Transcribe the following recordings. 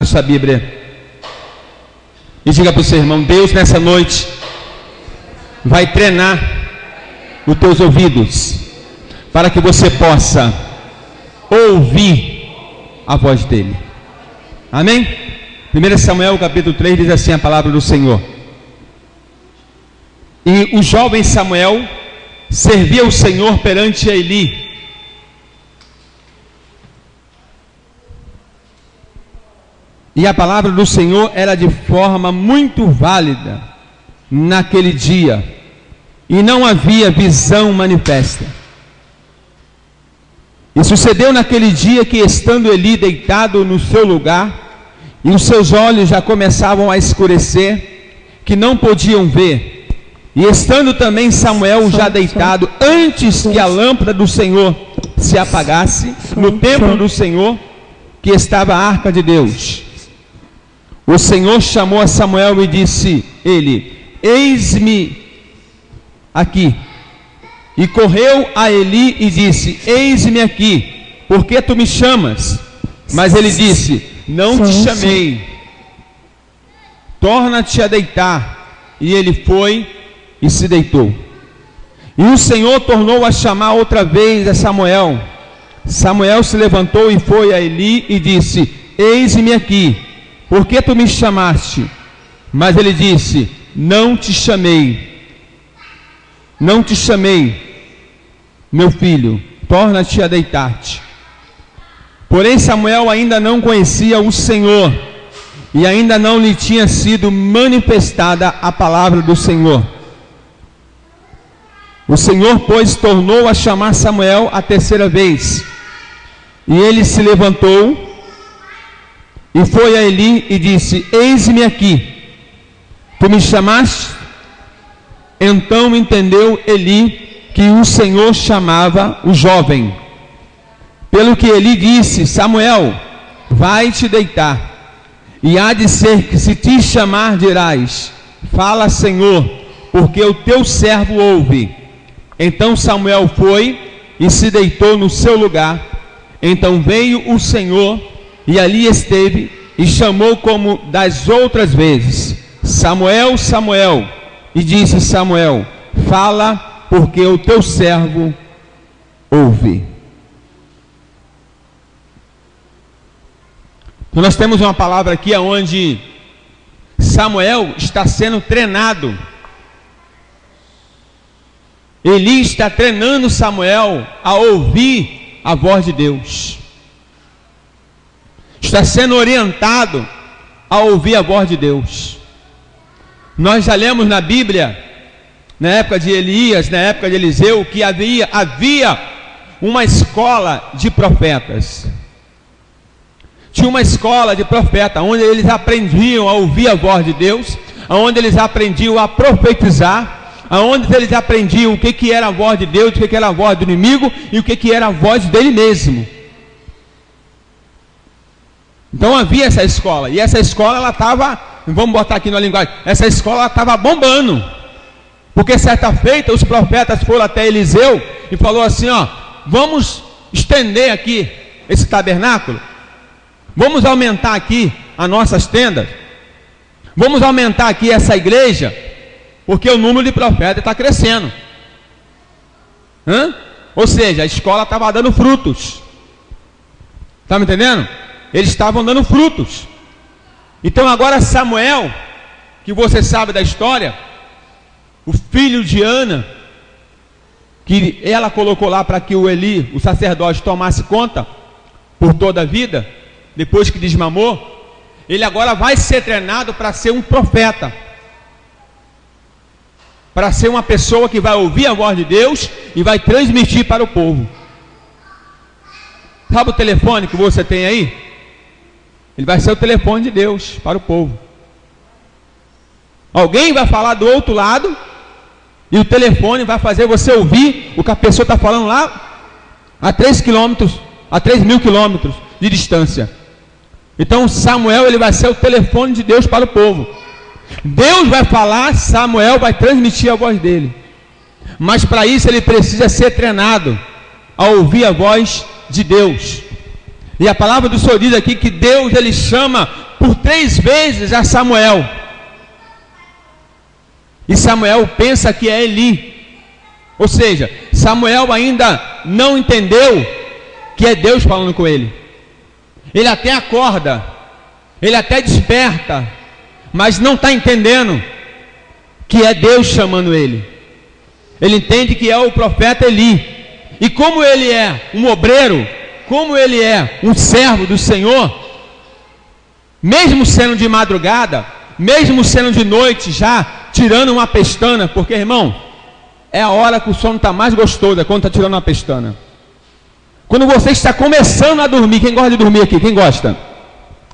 sua Bíblia e diga para o seu irmão: Deus nessa noite vai treinar os teus ouvidos para que você possa ouvir a voz dele. Amém? 1 Samuel capítulo 3 diz assim a palavra do Senhor: e o jovem Samuel servia o Senhor perante Eli. E a palavra do Senhor era de forma muito válida naquele dia, e não havia visão manifesta. E sucedeu naquele dia que, estando Eli deitado no seu lugar, e os seus olhos já começavam a escurecer, que não podiam ver, e estando também Samuel já deitado, antes que a lâmpada do Senhor se apagasse, no templo do Senhor, que estava a arca de Deus, o Senhor chamou a Samuel e disse ele: eis-me aqui. E correu a Eli e disse: eis-me aqui, por que tu me chamas? Mas ele disse: não te chamei, torna-te a deitar. E ele foi e se deitou. E o Senhor tornou a chamar outra vez a Samuel. Samuel se levantou e foi a Eli e disse: eis-me aqui, por que tu me chamaste? Mas ele disse: não te chamei, meu filho, torna-te a deitar-te. Porém Samuel ainda não conhecia o Senhor, e ainda não lhe tinha sido manifestada a palavra do Senhor. O Senhor, pois, tornou a chamar Samuel a terceira vez, e ele se levantou e foi a Eli e disse: eis-me aqui, tu me chamaste? Então entendeu Eli que o Senhor chamava o jovem. Pelo que Eli disse: Samuel, vai te deitar, e há de ser que, se te chamar, dirás: fala, Senhor, porque o teu servo ouve. Então Samuel foi e se deitou no seu lugar. Então veio o Senhor e ali esteve, e chamou como das outras vezes: Samuel, Samuel. E disse Samuel: fala, porque o teu servo ouve. Então nós temos uma palavra aqui onde Samuel está sendo treinado. Eli está treinando Samuel a ouvir a voz de Deus. Está sendo orientado a ouvir a voz de Deus. Nós já lemos na Bíblia, na época de Elias, na época de Eliseu, que havia uma escola de profetas. Tinha uma escola de profetas, onde eles aprendiam a ouvir a voz de Deus, onde eles aprendiam a profetizar, onde eles aprendiam o que era a voz de Deus, o que era a voz do inimigo e o que era a voz dele mesmo. Então havia essa escola, e essa escola ela estava, vamos botar aqui na linguagem, essa escola estava bombando, porque certa feita os profetas foram até Eliseu e falou assim: ó, vamos estender aqui esse tabernáculo, vamos aumentar aqui as nossas tendas, vamos aumentar aqui essa igreja, porque o número de profetas está crescendo. Ou seja, a escola estava dando frutos. Está me entendendo? Eles estavam dando frutos. Então agora Samuel, que você sabe da história, o filho de Ana, que ela colocou lá para que o Eli, o sacerdote, tomasse conta por toda a vida, depois que desmamou, ele agora vai ser treinado para ser um profeta, para ser uma pessoa que vai ouvir a voz de Deus e vai transmitir para o povo. Sabe o telefone que você tem aí? Ele vai ser o telefone de Deus para o povo. Alguém vai falar do outro lado e o telefone vai fazer você ouvir o que a pessoa está falando lá a 3.000 quilômetros de distância. Então Samuel, ele vai ser o telefone de Deus para o povo. Deus vai falar, Samuel vai transmitir a voz dele. Mas para isso ele precisa ser treinado a ouvir a voz de Deus. E a palavra do Senhor diz aqui que Deus, ele chama por 3 vezes a Samuel. E Samuel pensa que é Eli. Ou seja, Samuel ainda não entendeu que é Deus falando com ele. Ele até acorda, ele até desperta, mas não está entendendo que é Deus chamando ele. Ele entende que é o profeta Eli. E como ele é um obreiro, como ele é um servo do Senhor, mesmo sendo de madrugada, mesmo sendo de noite, já tirando uma pestana, porque, irmão, é a hora que o sono está mais gostoso, é quando está tirando uma pestana. Quando você está começando a dormir, quem gosta de dormir aqui? Quem gosta?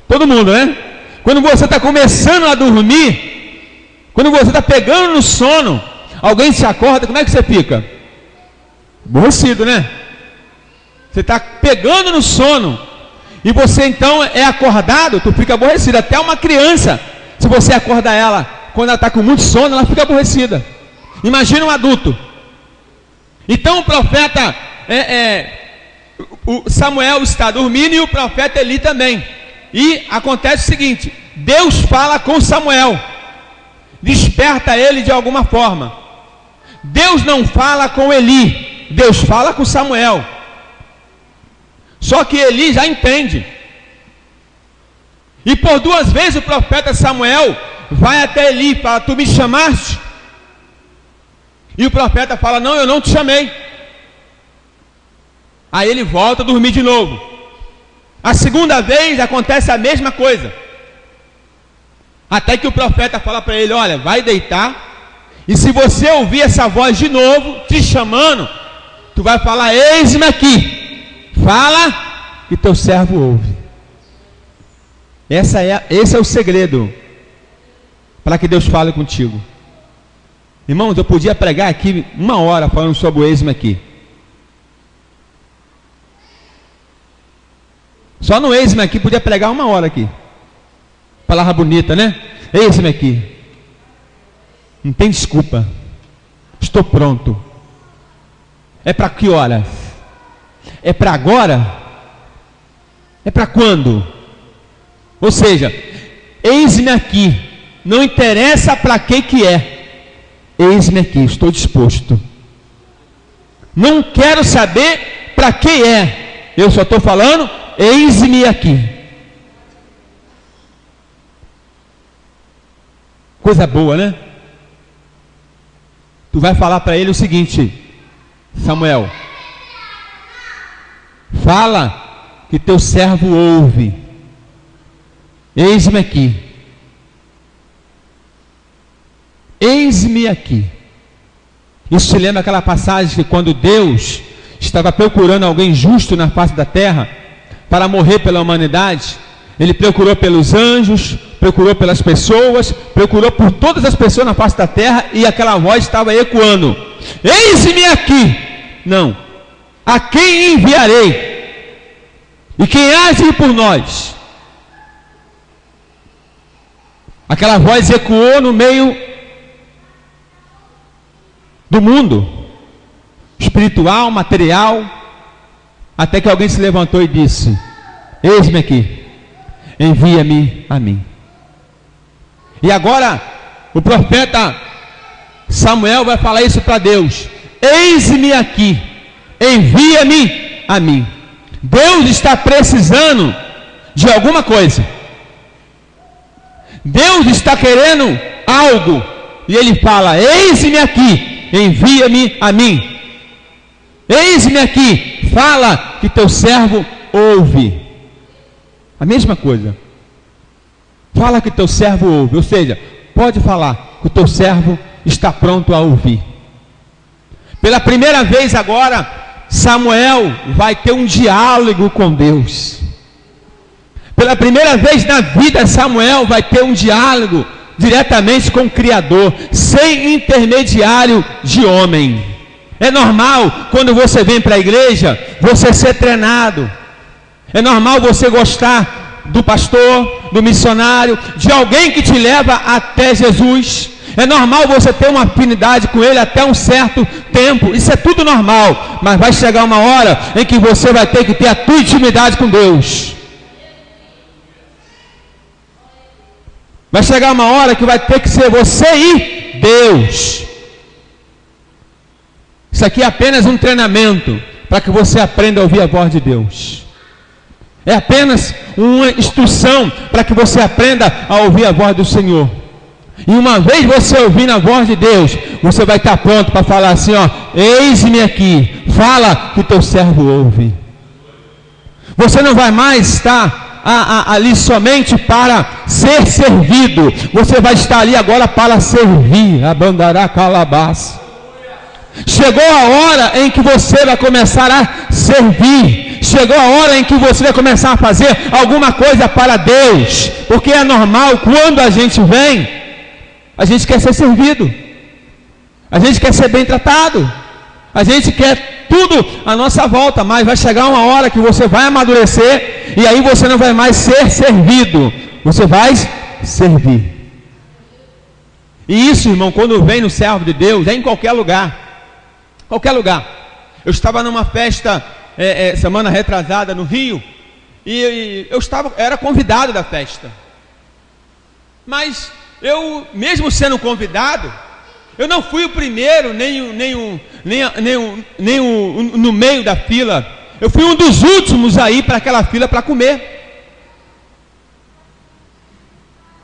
Todo mundo, né? Quando você está começando a dormir, quando você está pegando no sono, alguém se acorda, como é que você fica? Aborrecido, né? Você está pegando no sono, e você então é acordado, tu fica aborrecido. Até uma criança, se você acorda ela, quando ela está com muito sono, ela fica aborrecida. Imagina um adulto. Então o profeta, o Samuel está dormindo e o profeta Eli também. E acontece o seguinte: Deus fala com Samuel, desperta ele de alguma forma. Deus não fala com Eli, Deus fala com Samuel. Só que Eli já entende. E por 2 vezes o profeta Samuel vai até Eli e fala: tu me chamaste? E o profeta fala: não, eu não te chamei. Aí ele volta a dormir de novo. A segunda vez acontece a mesma coisa. Até que o profeta fala para ele: olha, vai deitar, e se você ouvir essa voz de novo, te chamando, tu vai falar: eis-me aqui. Fala que teu servo ouve. Esse é o segredo para que Deus fale contigo. Irmãos, eu podia pregar aqui 1 hora falando sobre o eis-me aqui. Só no eis-me aqui podia pregar 1 hora aqui. Palavra bonita, né? Eis-me aqui. Não tem desculpa. Estou pronto. É para que horas? É para agora? É para quando? Ou seja, eis-me aqui. Não interessa para que é. Eis-me aqui, estou disposto. Não quero saber para que é. Eu só estou falando, eis-me aqui. Coisa boa, né? Tu vai falar para ele o seguinte: Samuel, fala que teu servo ouve. Eis-me aqui. Eis-me aqui. Isso se lembra aquela passagem que quando Deus estava procurando alguém justo na face da terra para morrer pela humanidade, Ele procurou pelos anjos, procurou pelas pessoas, procurou por todas as pessoas na face da terra, e aquela voz estava ecoando: eis-me aqui. Não, a quem enviarei? E quem há de ir por nós? Aquela voz ecoou no meio do mundo espiritual, material, até que alguém se levantou e disse: eis-me aqui, envia-me a mim. E agora o profeta Samuel vai falar isso para Deus: eis-me aqui, envia-me a mim. Deus está precisando de alguma coisa. Deus está querendo algo, e Ele fala: eis-me aqui, envia-me a mim. Eis-me aqui, fala que teu servo ouve. A mesma coisa. Fala que teu servo ouve. Ou seja, pode falar que o teu servo está pronto a ouvir. Pela primeira vez agora, Samuel vai ter um diálogo com Deus. Pela primeira vez na vida, Samuel vai ter um diálogo diretamente com o Criador, sem intermediário de homem. É normal, quando você vem para a igreja, você ser treinado. É normal você gostar do pastor, do missionário, de alguém que te leva até Jesus. É normal você ter uma afinidade com Ele até um certo tempo. Isso é tudo normal. Mas vai chegar uma hora em que você vai ter que ter a tua intimidade com Deus. Vai chegar uma hora que vai ter que ser você e Deus. Isso aqui é apenas um treinamento para que você aprenda a ouvir a voz de Deus. É apenas uma instrução para que você aprenda a ouvir a voz do Senhor. E uma vez você ouvindo a voz de Deus, você vai estar pronto para falar assim, ó: eis-me aqui, fala que teu servo ouve. Você não vai mais estar ali somente para ser servido. Você vai estar ali agora para servir. Abandará calabás. Chegou a hora em que você vai começar a servir. Chegou a hora em que você vai começar a fazer alguma coisa para Deus. Porque é normal, quando a gente vem, a gente quer ser servido, a gente quer ser bem tratado, a gente quer tudo à nossa volta. Mas vai chegar uma hora que você vai amadurecer, e aí você não vai mais ser servido, você vai servir. E isso, irmão, quando vem no servo de Deus, é em qualquer lugar. Qualquer lugar. Eu estava numa festa semana retrasada no Rio, e era convidado da festa. Mas eu, mesmo sendo convidado, eu não fui o primeiro, nem no meio da fila. Eu fui um dos últimos a ir para aquela fila para comer.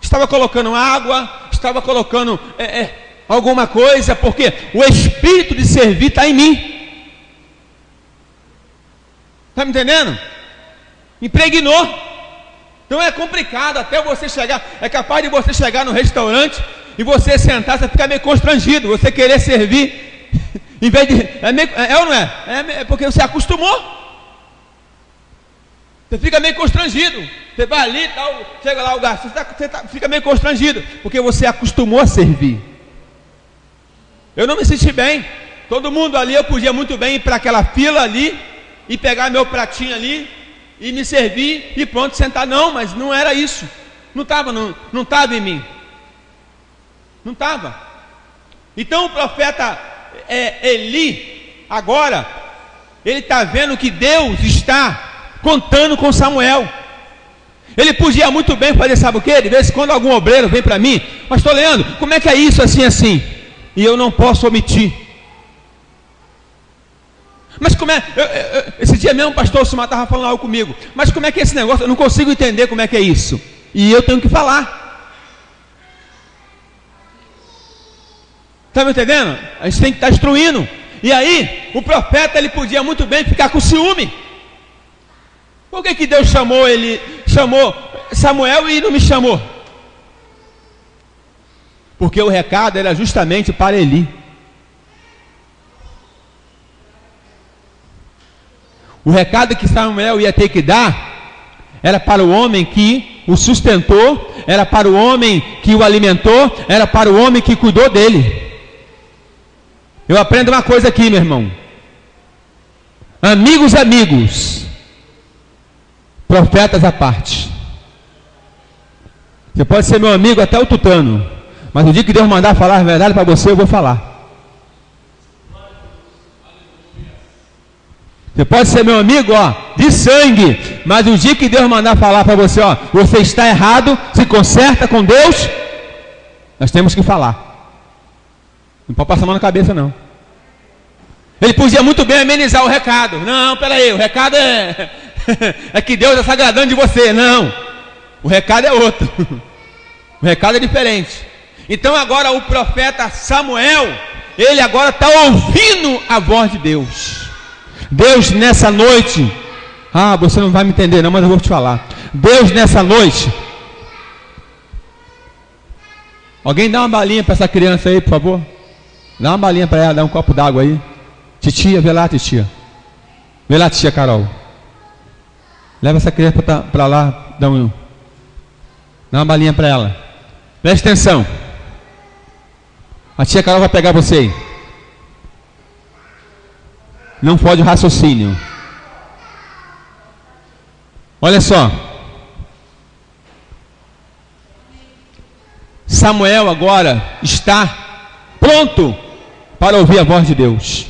Estava colocando água, estava colocando alguma coisa, porque o espírito de servir está em mim. Está me entendendo? Impregnou. Então é complicado até você chegar. É capaz de você chegar no restaurante e você sentar, você fica meio constrangido, você querer servir em vez de... É ou não é? É porque você acostumou. Você fica meio constrangido. Você vai ali, tal, chega lá o garçom, você fica meio constrangido, porque você acostumou a servir. Eu não me senti bem. Todo mundo ali, eu podia muito bem ir para aquela fila ali e pegar meu pratinho ali e me servir e pronto, sentar. Não, mas não era isso. Não estava em mim. Não estava. Então o profeta Eli, agora, ele está vendo que Deus está contando com Samuel. Ele podia muito bem fazer, sabe o que? De vez em quando algum obreiro vem para mim: pastor Leandro, como é que é isso assim, assim? E eu não posso omitir. Mas como é? Esse dia mesmo o pastor Sumar estava falando algo comigo. Mas como é que é esse negócio? Eu não consigo entender como é que é isso. E eu tenho que falar. Está me entendendo? A gente tem que estar instruindo. E aí, o profeta, ele podia muito bem ficar com ciúme. Por que Deus chamou Samuel e não me chamou? Porque o recado era justamente para Eli. O recado que Samuel ia ter que dar era para o homem que o sustentou, era para o homem que o alimentou, era para o homem que cuidou dele. Eu aprendo uma coisa aqui, meu irmão: amigos, profetas à parte. Você pode ser meu amigo até o tutano, mas o dia que Deus mandar falar a verdade para você, eu vou falar. Você pode ser meu amigo, de sangue, mas o dia que Deus mandar falar para você, você está errado, se conserta com Deus, nós temos que falar. Não pode passar a mão na cabeça, não. Ele podia muito bem amenizar o recado. Não, peraí, o recado é que Deus está se agradando de você. Não, o recado é outro. O recado é diferente. Então agora o profeta Samuel, ele agora está ouvindo a voz de Deus. Deus nessa noite, você não vai me entender não, mas eu vou te falar. Deus nessa noite, alguém dá uma balinha para essa criança aí, por favor. Dá uma balinha para ela, dá um copo d'água aí. Titia, vê lá, titia. Vê lá, tia Carol. Leva essa criança para lá, dá uma balinha para ela. Preste atenção. A tia Carol vai pegar você aí. Não pode raciocínio. Olha só. Samuel agora está pronto para ouvir a voz de Deus,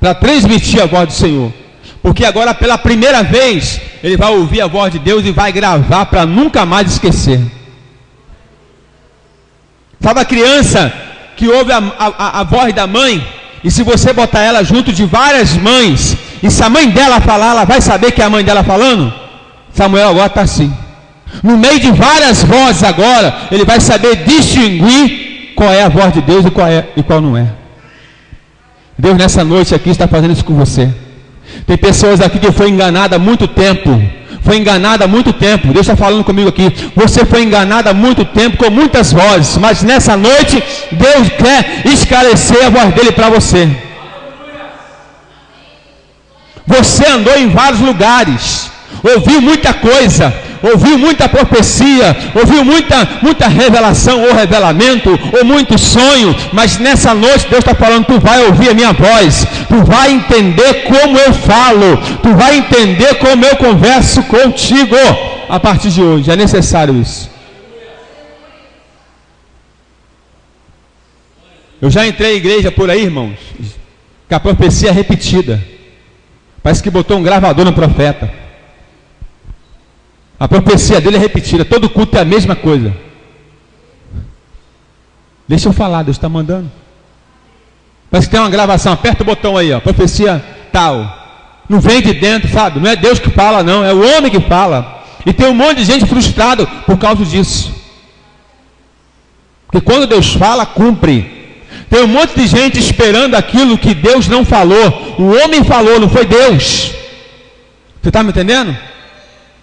para transmitir a voz do Senhor, porque agora pela primeira vez ele vai ouvir a voz de Deus e vai gravar para nunca mais esquecer. Sabe a criança que ouve a voz da mãe, e se você botar ela junto de várias mães, e se a mãe dela falar, ela vai saber que é a mãe dela falando? Samuel agora está assim, no meio de várias vozes agora, ele vai saber distinguir qual é a voz de Deus e qual não é. Deus nessa noite aqui está fazendo isso com você. Tem pessoas aqui que foi enganada há muito tempo. Deus está falando comigo aqui. Você foi enganado há muito tempo com muitas vozes, mas nessa noite Deus quer esclarecer a voz dele para você. Você andou em vários lugares, ouviu muita coisa, ouviu muita profecia, ouviu muita revelação ou revelamento, ou muito sonho, mas nessa noite Deus está falando, tu vai ouvir a minha voz, tu vai entender como eu falo, tu vai entender como eu converso contigo, a partir de hoje, é necessário isso. Eu já entrei em igreja por aí, irmãos, que a profecia é repetida, parece que botou um gravador no profeta. A profecia dele é repetida, todo culto é a mesma coisa. Deixa eu falar, Deus está mandando. Parece que tem uma gravação, aperta o botão aí, ó, profecia tal. Não vem de dentro, sabe? Não é Deus que fala, não, é o homem que fala. E tem um monte de gente frustrado por causa disso. Porque quando Deus fala, cumpre. Tem um monte de gente esperando aquilo que Deus não falou. O homem falou, não foi Deus. Você está me entendendo?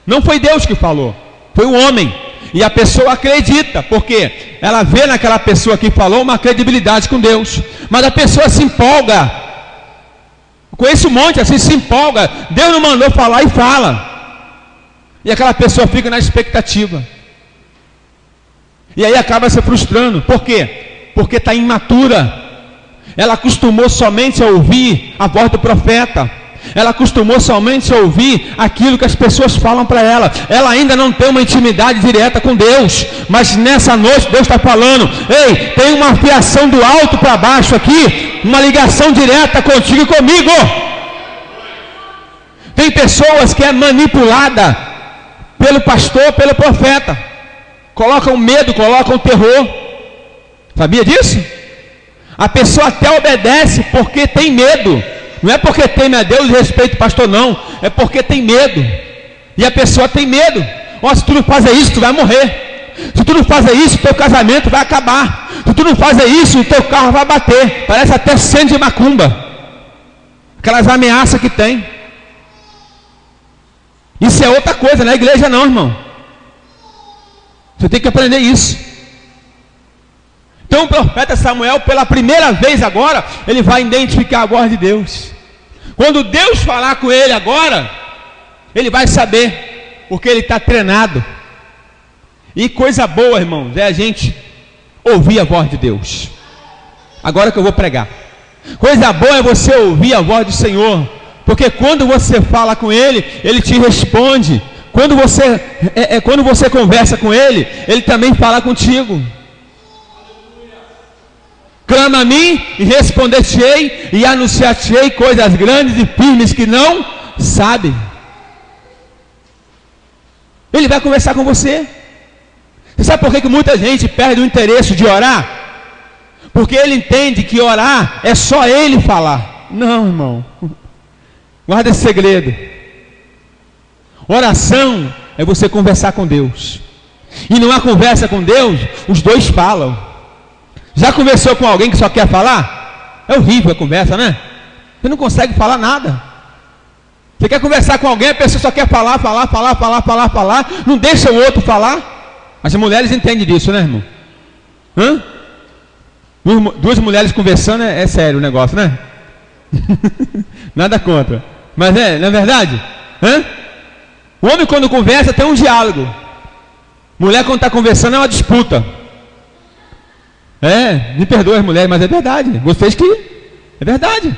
Não foi Deus que falou, foi o homem. E a pessoa acredita, porque ela vê naquela pessoa que falou uma credibilidade com Deus. Mas a pessoa se empolga. Conheço um monte assim, se empolga. Deus não mandou falar e fala. E aquela pessoa fica na expectativa. E aí acaba se frustrando. Por quê? Porque está imatura. Ela acostumou somente a ouvir a voz do profeta. Ela acostumou somente a ouvir aquilo que as pessoas falam para ela. Ela ainda não tem uma intimidade direta com Deus. Mas nessa noite Deus está falando, ei, tem uma fiação do alto para baixo aqui, uma ligação direta contigo e comigo. Tem pessoas que é manipulada pelo pastor, pelo profeta. Colocam medo, colocam terror. Sabia disso? A pessoa até obedece porque tem medo. Não é porque teme a Deus e respeita o pastor, não. É porque tem medo. E a pessoa tem medo. Ó, se tu não fazer isso, tu vai morrer. Se tu não fazer isso, teu casamento vai acabar. Se tu não fazer isso, o teu carro vai bater. Parece até centro de macumba. Aquelas ameaças que tem. Isso é outra coisa, não é igreja não, irmão. Você tem que aprender isso. Então o profeta Samuel, pela primeira vez agora, ele vai identificar a voz de Deus. Quando Deus falar com ele agora, ele vai saber, porque ele está treinado. E coisa boa, irmãos, é a gente ouvir a voz de Deus. Agora que eu vou pregar. Coisa boa é você ouvir a voz do Senhor, porque quando você fala com ele, ele te responde. Quando você conversa com ele, ele também fala contigo. Clama a mim e responder-te-ei e anunciar-te-ei coisas grandes e firmes que não sabe. Ele vai conversar com você. Você sabe por que muita gente perde o interesse de orar? Porque ele entende que orar é só ele falar. Não, irmão. Guarda esse segredo. Oração é você conversar com Deus. E numa conversa com Deus, os dois falam. Já conversou com alguém que só quer falar? É horrível a conversa, né? Você não consegue falar nada. Você quer conversar com alguém, a pessoa só quer falar. Não deixa o outro falar. As mulheres entendem disso, né, irmão? Duas mulheres conversando é sério o negócio, né? Nada contra. Mas não é verdade? O homem quando conversa tem um diálogo. Mulher quando está conversando é uma disputa. Me perdoe as mulheres, mas é verdade. Vocês que... É verdade.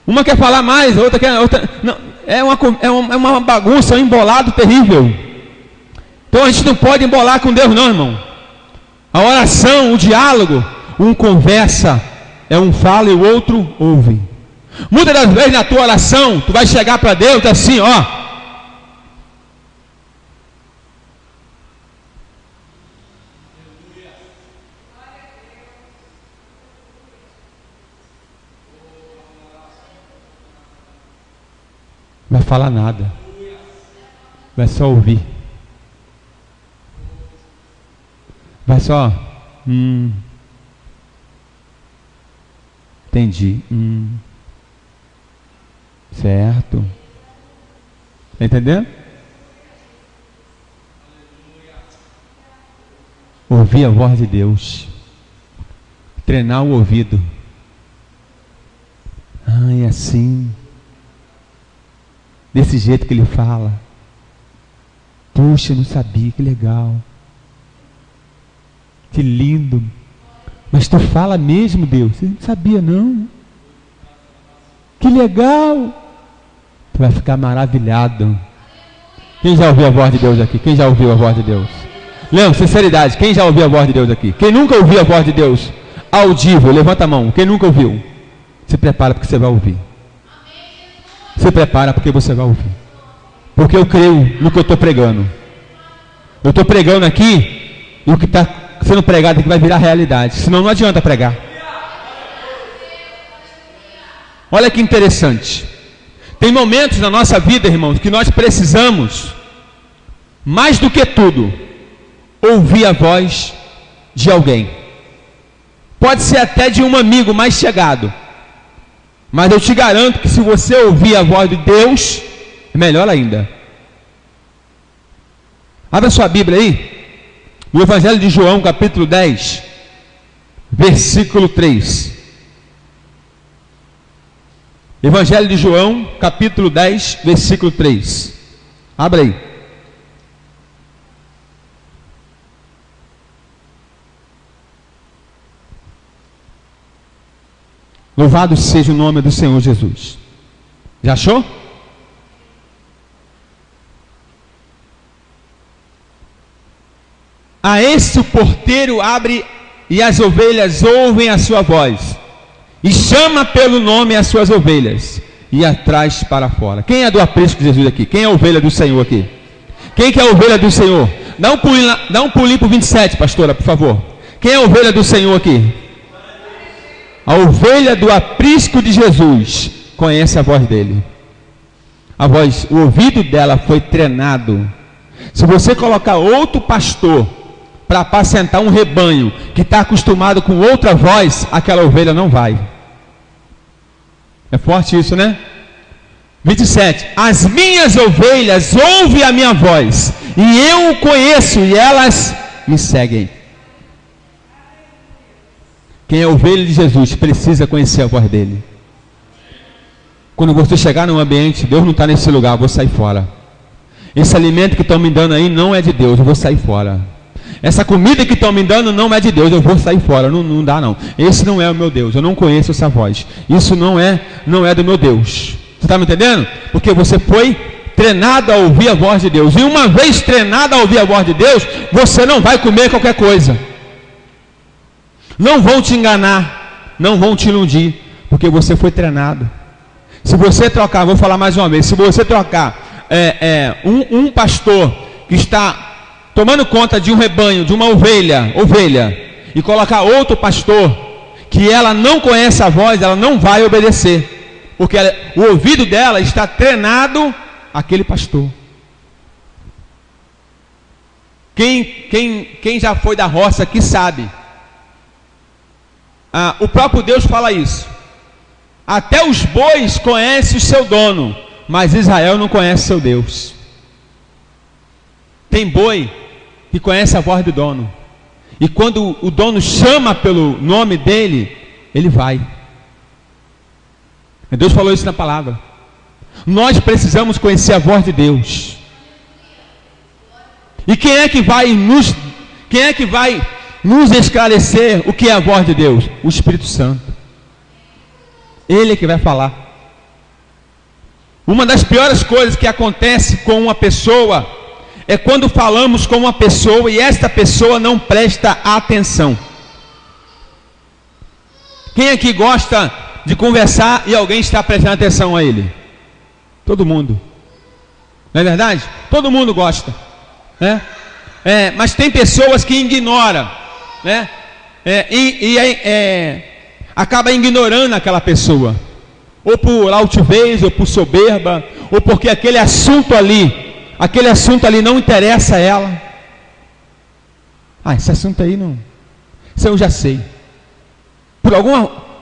Uma quer falar mais, a outra quer... Não, é uma bagunça, um embolado terrível. Então a gente não pode embolar com Deus não, irmão. A oração, o diálogo, um conversa, um fala e o outro ouve. Muitas das vezes na tua oração, tu vai chegar para Deus assim, ó. Vai falar nada, vai só ouvir, vai só, entendi, certo, tá entendendo? Ouvir a voz de Deus, treinar o ouvido. É assim, desse jeito que ele fala. Puxa, eu não sabia, que legal, que lindo. Mas tu fala mesmo, Deus? Eu não sabia não. Que legal. Tu vai ficar maravilhado. Quem já ouviu a voz de Deus aqui? Quem já ouviu a voz de Deus? Leão, sinceridade, quem já ouviu a voz de Deus aqui? Quem nunca ouviu a voz de Deus audível, levanta a mão. Quem nunca ouviu? Se prepara porque você vai ouvir. Se prepara porque você vai ouvir. Porque eu creio no que eu estou pregando. Eu estou pregando aqui, e o que está sendo pregado aqui vai virar realidade. Senão não adianta pregar. Olha que interessante. Tem momentos na nossa vida, irmãos, que nós precisamos, mais do que tudo, ouvir a voz de alguém. Pode ser até de um amigo mais chegado. Mas eu te garanto que se você ouvir a voz de Deus, é melhor ainda. Abra sua Bíblia aí, no Evangelho de João, capítulo 10, versículo 3. Evangelho de João, capítulo 10, versículo 3. Abra aí. Louvado seja o nome do Senhor Jesus. Já achou? A esse o porteiro abre e as ovelhas ouvem a sua voz, e chama pelo nome as suas ovelhas, e as traz para fora. Quem é do aprisco de Jesus aqui? Quem é a ovelha do Senhor aqui? Quem que é a ovelha do Senhor? Dá um pulinho para o 27, pastora, por favor. Quem é a ovelha do Senhor aqui? A ovelha do aprisco de Jesus conhece a voz dele. O ouvido dela foi treinado. Se você colocar outro pastor para apacentar um rebanho que está acostumado com outra voz, aquela ovelha não vai. É forte isso, né? 27. As minhas ovelhas ouvem a minha voz, e eu o conheço, e elas me seguem. Quem é ovelha de Jesus precisa conhecer a voz dele. Quando você chegar num ambiente, Deus não está nesse lugar, eu vou sair fora. Esse alimento que estão me dando aí não é de Deus, eu vou sair fora. Essa comida que estão me dando não é de Deus, eu vou sair fora. Não dá não. Esse não é o meu Deus, eu não conheço essa voz. Isso não é do meu Deus. Você está me entendendo? Porque você foi treinado a ouvir a voz de Deus. E uma vez treinado a ouvir a voz de Deus, você não vai comer qualquer coisa. Não vão te enganar, não vão te iludir, porque você foi treinado. Se você trocar, vou falar mais uma vez, se você trocar um pastor que está tomando conta de um rebanho, de uma ovelha, e colocar outro pastor, que ela não conhece a voz, ela não vai obedecer, porque o ouvido dela está treinado àquele pastor. Quem já foi da roça aqui sabe. O próprio Deus fala isso. Até os bois conhecem o seu dono, mas Israel não conhece seu Deus. Tem boi que conhece a voz do dono, e quando o dono chama pelo nome dele, ele vai. Deus falou isso na palavra. Nós precisamos conhecer a voz de Deus. E quem é que vai nos esclarecer o que é a voz de Deus? O Espírito Santo. Ele é que vai falar. Uma das piores coisas que acontece com uma pessoa é quando falamos com uma pessoa e esta pessoa não presta atenção. Quem aqui gosta de conversar e alguém está prestando atenção a ele? Todo mundo. Não é verdade? Todo mundo gosta, né? Mas tem pessoas que ignoram, né? Acaba ignorando aquela pessoa, ou por altivez, ou por soberba, ou porque aquele assunto ali não interessa a ela. Esse assunto aí não, isso eu já sei.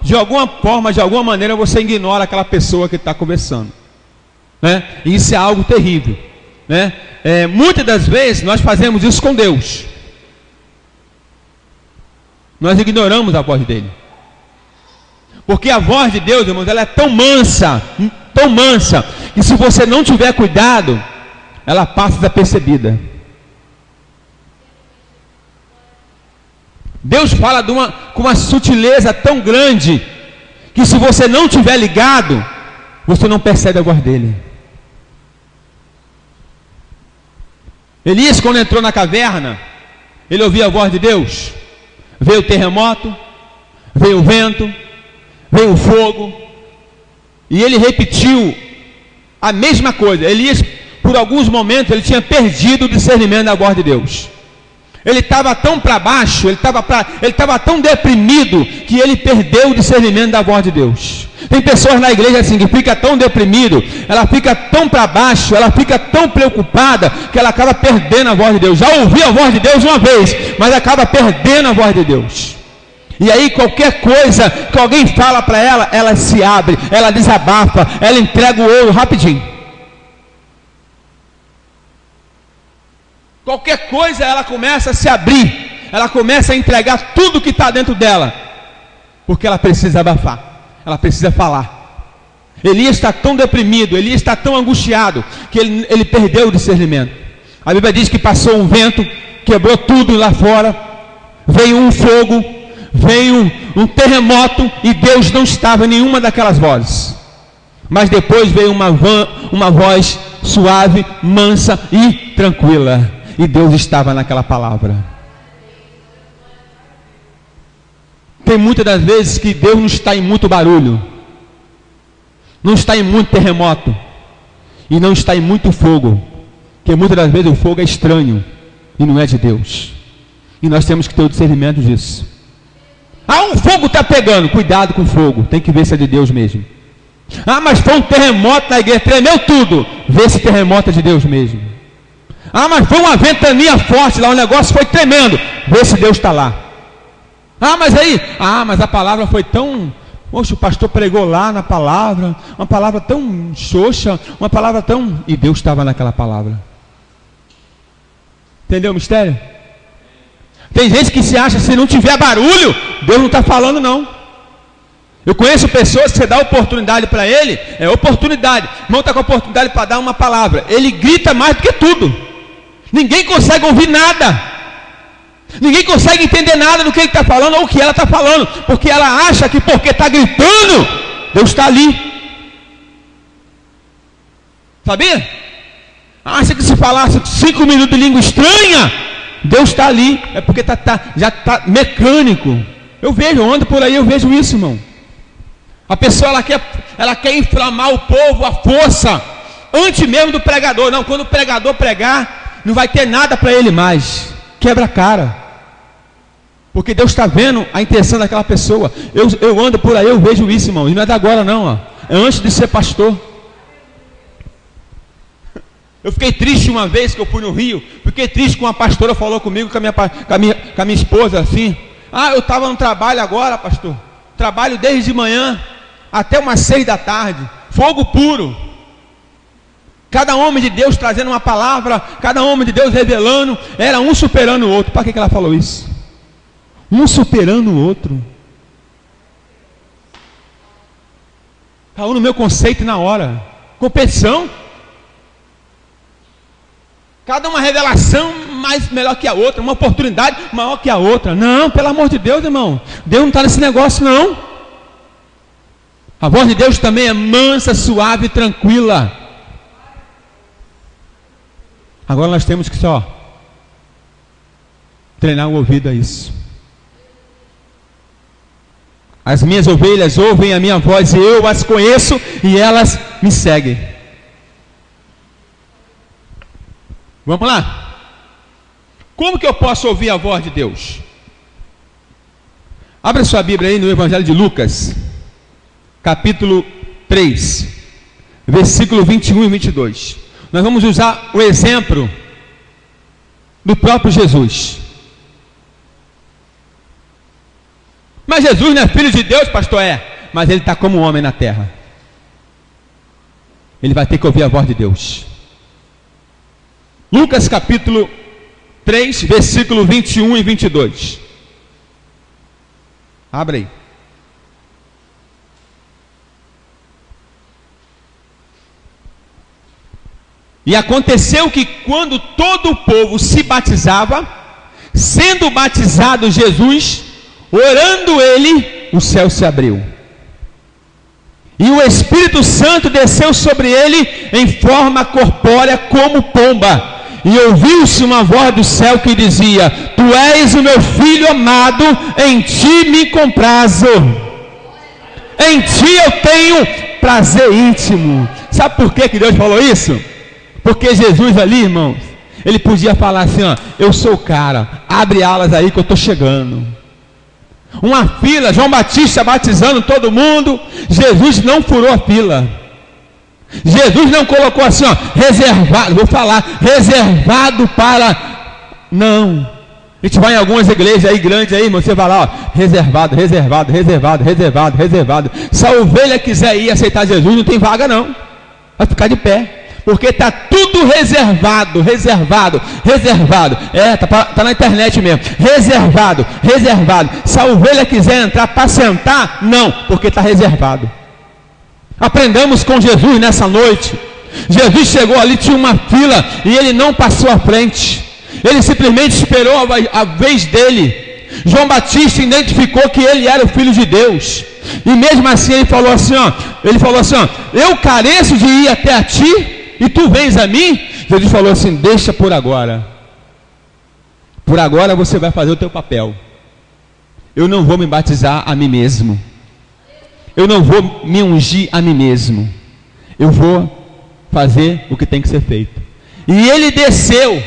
De alguma forma, de alguma maneira, você ignora aquela pessoa que está conversando, né? E isso é algo terrível, né? Muitas das vezes nós fazemos isso com Deus. Nós ignoramos a voz dele, porque a voz de Deus, irmãos, ela é tão mansa, que se você não tiver cuidado, ela passa desapercebida. Deus fala com uma sutileza tão grande, que se você não tiver ligado, você não percebe a voz dele. Elias, quando entrou na caverna, ele ouvia a voz de Deus. Veio o terremoto, veio o vento, veio o fogo, e ele repetiu a mesma coisa. Elias, por alguns momentos, ele tinha perdido o discernimento da voz de Deus. Ele estava tão para baixo, ele estava tão deprimido, que ele perdeu o discernimento da voz de Deus. Tem pessoas na igreja assim, que fica tão deprimido, ela fica tão para baixo, ela fica tão preocupada, que ela acaba perdendo a voz de Deus. Já ouviu a voz de Deus uma vez, mas acaba perdendo a voz de Deus. E aí qualquer coisa que alguém fala para ela, ela se abre, ela desabafa, ela entrega o ouro rapidinho. Qualquer coisa ela começa a se abrir, ela começa a entregar tudo que está dentro dela, porque ela precisa abafar, ela precisa falar. Elias está tão deprimido, Elias está tão angustiado, que ele perdeu o discernimento. A Bíblia diz que passou um vento, quebrou tudo lá fora, veio um fogo, veio um terremoto, e Deus não estava em nenhuma daquelas vozes. Mas depois veio uma voz suave, mansa e tranquila. E Deus estava naquela palavra. Tem muitas das vezes que Deus não está em muito barulho, não está em muito terremoto, e não está em muito fogo, porque muitas das vezes o fogo é estranho e não é de Deus, e nós temos que ter o discernimento disso. Um fogo está pegando, cuidado com o fogo, tem que ver se é de Deus mesmo. Mas foi um terremoto na igreja, tremeu tudo, vê se terremoto é de Deus mesmo. Mas foi uma ventania forte lá, o negócio foi tremendo, vê se Deus está lá. Mas a palavra foi tão... Poxa, o pastor pregou lá na palavra, uma palavra tão xoxa, uma palavra tão... E Deus estava naquela palavra. Entendeu o mistério? Tem gente que se acha, se não tiver barulho, Deus não está falando não. Eu conheço pessoas que você dá oportunidade para ele, é oportunidade. O irmão está com a oportunidade para dar uma palavra, ele grita mais do que tudo. Ninguém consegue ouvir nada, ninguém consegue entender nada do que ele está falando ou o que ela está falando, porque ela acha que porque está gritando, Deus está ali. Sabia? Acha que se falasse 5 minutos de língua estranha, Deus está ali, é porque já está mecânico. Eu ando por aí, eu vejo isso, irmão. A pessoa ela quer inflamar o povo à força, antes mesmo do pregador. Não, quando o pregador pregar, não vai ter nada para ele mais. Quebra a cara, porque Deus está vendo a intenção daquela pessoa. Eu ando por aí, eu vejo isso, irmão. E não é da agora não, é antes de ser pastor. Eu fiquei triste uma vez que eu fui no Rio. Fiquei triste com uma pastora, falou comigo, com a minha esposa assim. Eu estava no trabalho agora, pastor. Trabalho desde de manhã até umas 6 da tarde. Fogo puro. Cada homem de Deus trazendo uma palavra, cada homem de Deus revelando, era um superando o outro. Para que ela falou isso? Um superando o outro. Caiu no meu conceito na hora. Competição. Cada uma revelação melhor que a outra, uma oportunidade maior que a outra. Não, pelo amor de Deus, irmão. Deus não está nesse negócio não. A voz de Deus também é mansa, suave e tranquila. Agora nós temos que só treinar o ouvido a isso. As minhas ovelhas ouvem a minha voz e eu as conheço e elas me seguem. Vamos lá? Como que eu posso ouvir a voz de Deus? Abra sua Bíblia aí no Evangelho de Lucas, capítulo 3, versículo 21 e 22. Nós vamos usar o exemplo do próprio Jesus. Mas Jesus não é filho de Deus, pastor? É, mas ele está como homem na terra. Ele vai ter que ouvir a voz de Deus. Lucas capítulo 3, versículo 21 e 22. Abre aí. E aconteceu que quando todo o povo se batizava, sendo batizado Jesus, orando ele, o céu se abriu. E o Espírito Santo desceu sobre ele em forma corpórea como pomba. E ouviu-se uma voz do céu que dizia: Tu és o meu filho amado, em ti me comprazo. Em ti eu tenho prazer íntimo. Sabe por que Deus falou isso? Porque Jesus ali, irmãos, ele podia falar assim, ó: eu sou o cara, abre alas aí que eu estou chegando. Uma fila, João Batista batizando todo mundo. Jesus não furou a fila. Jesus não colocou assim, ó, reservado, vou falar, reservado para... Não. A gente vai em algumas igrejas aí grandes aí, irmão, você vai lá, ó, reservado, reservado, reservado, reservado, reservado. Se a ovelha quiser ir aceitar Jesus, não tem vaga não. Vai ficar de pé. Porque está tudo reservado, reservado, reservado. Tá na internet mesmo. Reservado, reservado. Se a ovelha quiser entrar para sentar, não, porque está reservado. Aprendamos com Jesus nessa noite. Jesus chegou ali, tinha uma fila, e ele não passou à frente. Ele simplesmente esperou a vez dele. João Batista identificou que ele era o Filho de Deus. E mesmo assim ele falou assim, ó, eu careço de ir até a ti, e tu vens a mim? Jesus falou assim: deixa por agora. Por agora você vai fazer o teu papel. Eu não vou me batizar a mim mesmo. Eu não vou me ungir a mim mesmo. Eu vou fazer o que tem que ser feito. E ele desceu.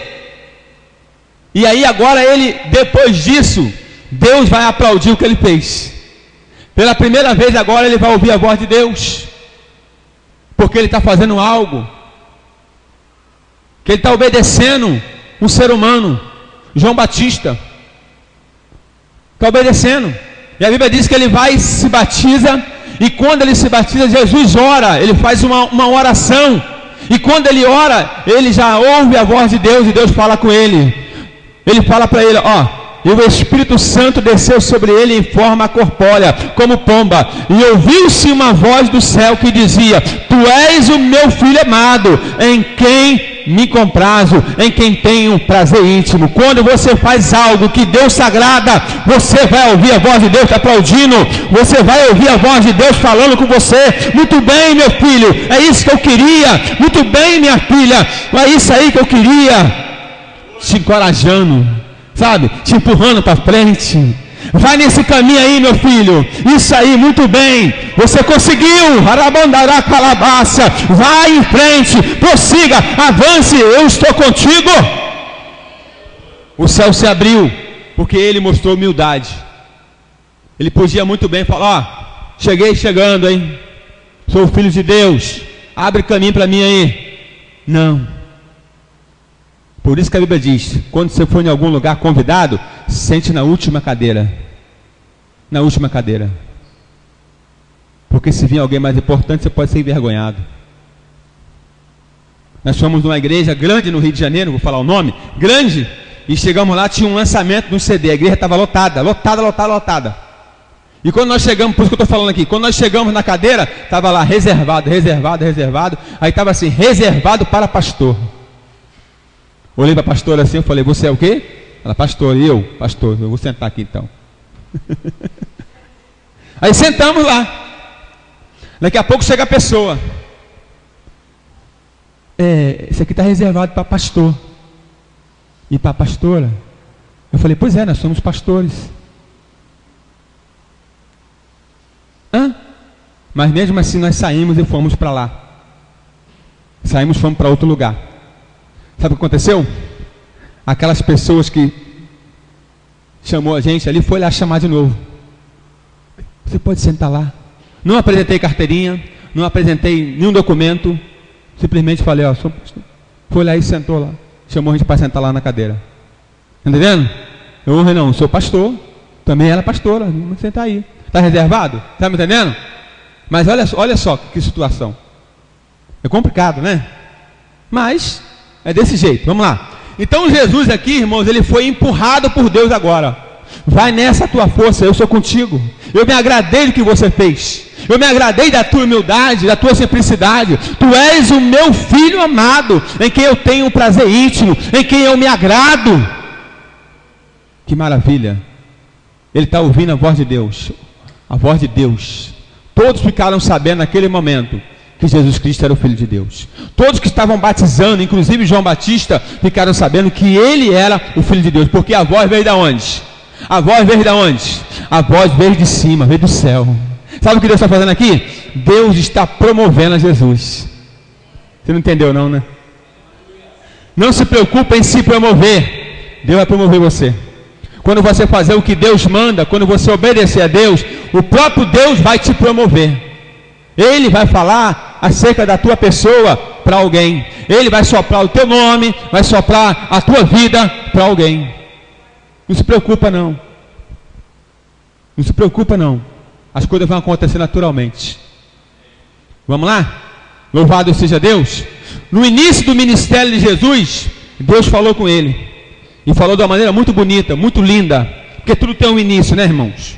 E aí agora ele, depois disso, Deus vai aplaudir o que ele fez. Pela primeira vez agora ele vai ouvir a voz de Deus. Porque ele está fazendo algo. Que ele está obedecendo um ser humano, João Batista. Está obedecendo. E a Bíblia diz que ele vai e se batiza. E quando ele se batiza, Jesus ora. Ele faz uma oração. E quando ele ora, ele já ouve a voz de Deus. E Deus fala com ele. Ele fala para ele, ó: e o Espírito Santo desceu sobre ele em forma corpórea, como pomba. E ouviu-se uma voz do céu que dizia: Tu és o meu filho amado, em quem me comprazo, em quem tenho prazer íntimo. Quando você faz algo que Deus se agrada, você vai ouvir a voz de Deus te aplaudindo. Você vai ouvir a voz de Deus falando com você: muito bem, meu filho, é isso que eu queria. Muito bem, minha filha, é isso aí que eu queria. Te encorajando, sabe, te empurrando para frente. Vai nesse caminho aí, meu filho. Isso aí, muito bem. Você conseguiu. Arabandará calabaça. Vai em frente, prossiga, avance. Eu estou contigo. O céu se abriu, porque ele mostrou humildade. Ele podia muito bem falar: ó, cheguei chegando, hein? Sou o filho de Deus. Abre caminho para mim aí. Não. Por isso que a Bíblia diz: quando você for em algum lugar convidado, sente na última cadeira. Na última cadeira. Porque se vir alguém mais importante, você pode ser envergonhado. Nós fomos numa igreja grande no Rio de Janeiro, vou falar o nome, grande, e chegamos lá, tinha um lançamento de um CD, a igreja estava lotada, lotada, lotada, lotada. E quando nós chegamos, por isso que eu estou falando aqui, quando nós chegamos na cadeira, estava lá reservado, reservado, reservado, aí estava assim, reservado para pastor. Olhei para a pastora assim, eu falei: você é o quê? Ela: pastor. E eu: pastor, eu vou sentar aqui então. Aí sentamos lá. Daqui a pouco chega a pessoa: esse aqui está reservado para pastor. ir para a pastora? Eu falei, pois é, nós somos pastores. Mas mesmo assim nós saímos e fomos para lá. Fomos para outro lugar. Sabe o que aconteceu? Aquelas pessoas que chamou a gente ali, foi lá chamar de novo. Você pode sentar lá. Não apresentei carteirinha, não apresentei nenhum documento, simplesmente falei, sou pastor. Foi lá e sentou lá. Chamou a gente para sentar lá na cadeira. Entendendo? Eu não, sou pastor, também ela é pastora, vamos sentar aí. Está reservado? Está me entendendo? Mas olha só que situação. É complicado, né? Mas é desse jeito, vamos lá. Então Jesus aqui, irmãos, ele foi empurrado por Deus agora. Vai nessa tua força, eu sou contigo. Eu me agradei do que você fez. Eu me agradei da tua humildade, da tua simplicidade. Tu és o meu filho amado, em quem eu tenho um prazer íntimo, em quem eu me agrado. Que maravilha. Ele está ouvindo a voz de Deus. A voz de Deus. Todos ficaram sabendo naquele momento que Jesus Cristo era o Filho de Deus. Todos que estavam batizando, inclusive João Batista, ficaram sabendo que ele era o Filho de Deus. Porque a voz veio de onde? A voz veio de onde? A voz veio de cima, veio do céu. Sabe o que Deus está fazendo aqui? Deus está promovendo a Jesus. Você não entendeu não, né? Não se preocupe em se promover. Deus vai promover você. Quando você fazer o que Deus manda, quando você obedecer a Deus, o próprio Deus vai te promover. Ele vai falar acerca da tua pessoa para alguém. Ele vai soprar o teu nome, vai soprar a tua vida para alguém. Não se preocupa não. Não se preocupa não. As coisas vão acontecer naturalmente. Vamos lá? Louvado seja Deus. No início do ministério de Jesus, Deus falou com ele. E falou de uma maneira muito bonita, muito linda. Porque tudo tem um início, né, irmãos?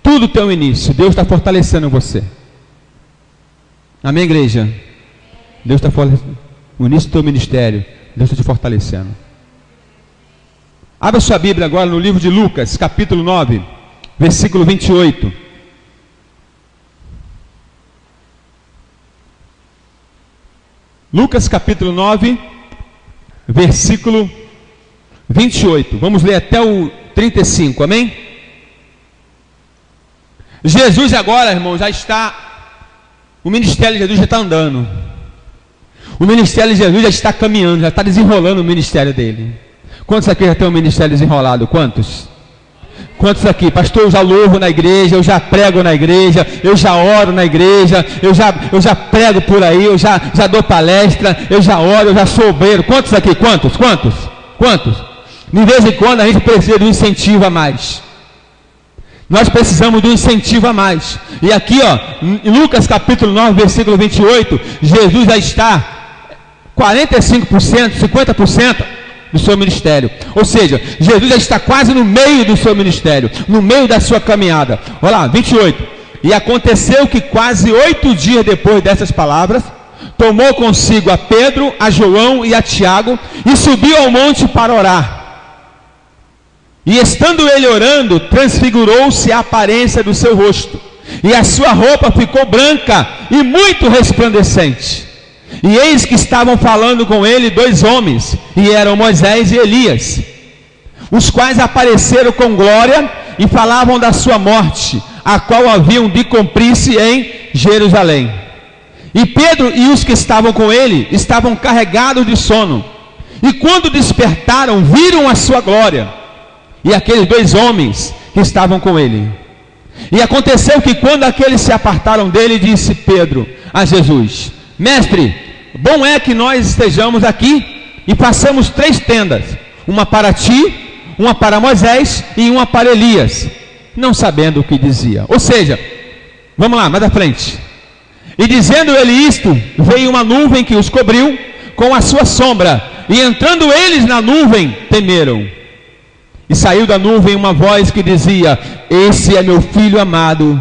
Tudo tem um início. Deus está fortalecendo você. Amém, igreja? Deus está fortalecendo. O início do teu ministério, Deus está te fortalecendo. Abra sua Bíblia agora no livro de Lucas, capítulo 9, versículo 28. Lucas capítulo 9, versículo 28. Vamos ler até o 35, amém? Jesus agora, irmão, já está... O ministério de Jesus já está andando. O ministério de Jesus já está caminhando, já está desenrolando o ministério dele. Quantos aqui já tem um ministério desenrolado? Quantos? Quantos aqui? Pastor, eu já louvo na igreja, eu já prego na igreja, eu já oro na igreja, eu já prego por aí, eu já dou palestra, eu já oro, eu já sou obreiro. Quantos aqui? Quantos? De vez em quando a gente precisa de um incentivo a mais. Nós precisamos de um incentivo a mais. E aqui, em Lucas capítulo 9, versículo 28, Jesus já está 45%, 50% do seu ministério. Ou seja, Jesus já está quase no meio do seu ministério, no meio da sua caminhada. Olha lá, 28. E aconteceu que quase 8 dias depois dessas palavras, tomou consigo a Pedro, a João e a Tiago, e subiu ao monte para orar. E estando ele orando, transfigurou-se a aparência do seu rosto, e a sua roupa ficou branca e muito resplandecente. E eis que estavam falando com ele 2 homens, e eram Moisés e Elias, os quais apareceram com glória e falavam da sua morte, a qual haviam de cumprir-se em Jerusalém. E Pedro e os que estavam com ele estavam carregados de sono, e quando despertaram, viram a sua glória, e aqueles 2 homens que estavam com ele. E aconteceu que quando aqueles se apartaram dele, disse Pedro a Jesus: Mestre, bom é que nós estejamos aqui e façamos 3 tendas, uma para ti, uma para Moisés e uma para Elias, não sabendo o que dizia. Ou seja, vamos lá, mais à frente. E dizendo ele isto, veio uma nuvem que os cobriu com a sua sombra, e entrando eles na nuvem, temeram. E saiu da nuvem uma voz que dizia: Esse é meu filho amado,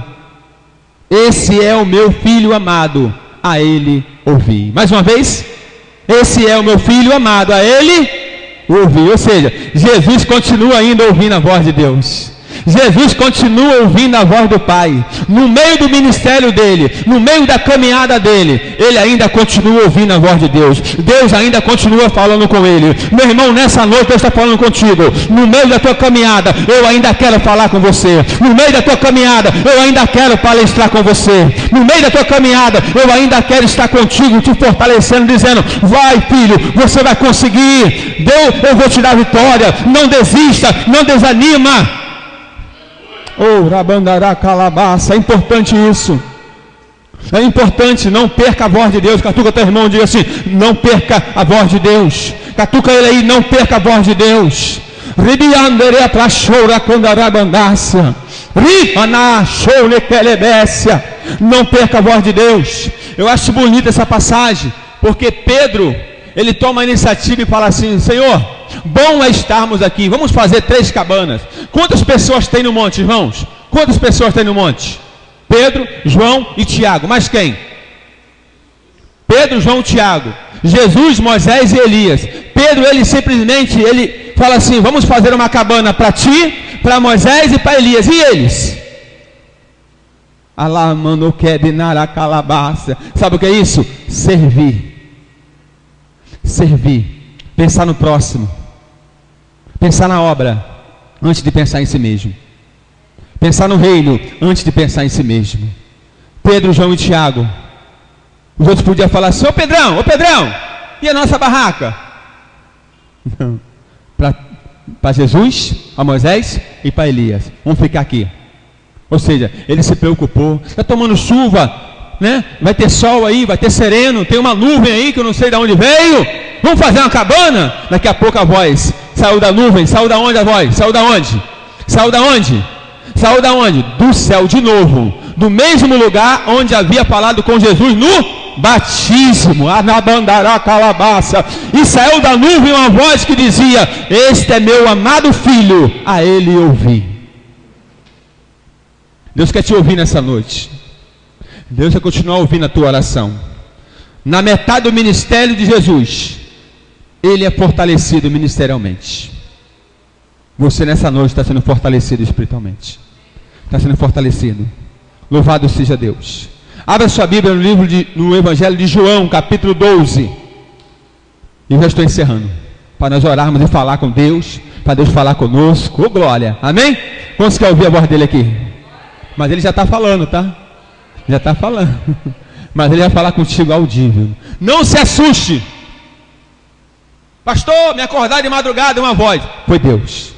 esse é o meu filho amado, a ele ouvi. Mais uma vez, esse é o meu filho amado, a ele ouvi. Ou seja, Jesus continua ainda ouvindo a voz de Deus. Jesus continua ouvindo a voz do Pai. No meio do ministério dele, no meio da caminhada dele, ele ainda continua ouvindo a voz de Deus. Deus ainda continua falando com ele. Meu irmão, nessa noite Deus está falando contigo. No meio da tua caminhada, eu ainda quero falar com você. No meio da tua caminhada, eu ainda quero palestrar com você. No meio da tua caminhada, eu ainda quero estar contigo, te fortalecendo, dizendo: vai, filho, você vai conseguir. Deus, eu vou te dar vitória. Não desista, não desanima. Oh, rabandará calabaça. É importante isso. É importante, não perca a voz de Deus. Catuca teu irmão, diga assim: não perca a voz de Deus. Catuca ele aí, não perca a voz de Deus. Ribianderé pra choura quando arabandaça. Ribana choure kelebécia. Não perca a voz de Deus. Eu acho bonita essa passagem, porque Pedro, ele toma a iniciativa e fala assim: Senhor, bom é estarmos aqui, vamos fazer 3 cabanas. Quantas pessoas tem no monte, irmãos? Quantas pessoas tem no monte? Pedro, João e Tiago. Mas quem? Pedro, João e Tiago. Jesus, Moisés e Elias. Pedro, ele simplesmente, ele fala assim: vamos fazer uma cabana para ti, para Moisés e para Elias. E eles? Alá, mano, quebinara calabaça. Sabe o que é isso? Servir. Servir. Pensar no próximo. Pensar na obra antes de pensar em si mesmo. Pensar no reino antes de pensar em si mesmo. Pedro, João e Tiago. Os outros podiam falar assim: ô Pedrão, e a nossa barraca? Não. Para Jesus, a Moisés e para Elias. Vamos ficar aqui. Ou seja, ele se preocupou. Está tomando chuva, né? Vai ter sol aí, vai ter sereno. Tem uma nuvem aí que eu não sei de onde veio. Vamos fazer uma cabana? Daqui a pouco a voz saiu da nuvem. Saiu da onde a voz? Saiu da onde? Saiu da onde? Saiu da onde? Do céu de novo. Do mesmo lugar onde havia falado com Jesus no batismo. Anabandará calabaça. E saiu da nuvem uma voz que dizia: este é meu amado filho, a ele ouvi. Deus quer te ouvir nessa noite. Deus quer continuar ouvindo a tua oração. Na metade do ministério de Jesus, ele é fortalecido ministerialmente. Você nessa noite está sendo fortalecido espiritualmente. Está sendo fortalecido. Louvado seja Deus. Abra sua Bíblia no Evangelho de João, capítulo 12. E já estou encerrando, para nós orarmos e falar com Deus, para Deus falar conosco. Oh, glória, amém? Quantos querem ouvir a voz dele aqui? Mas ele já está falando, tá? Já está falando. Mas ele vai falar contigo audível. Não se assuste. Pastor, me acordar de madrugada, uma voz. Foi Deus.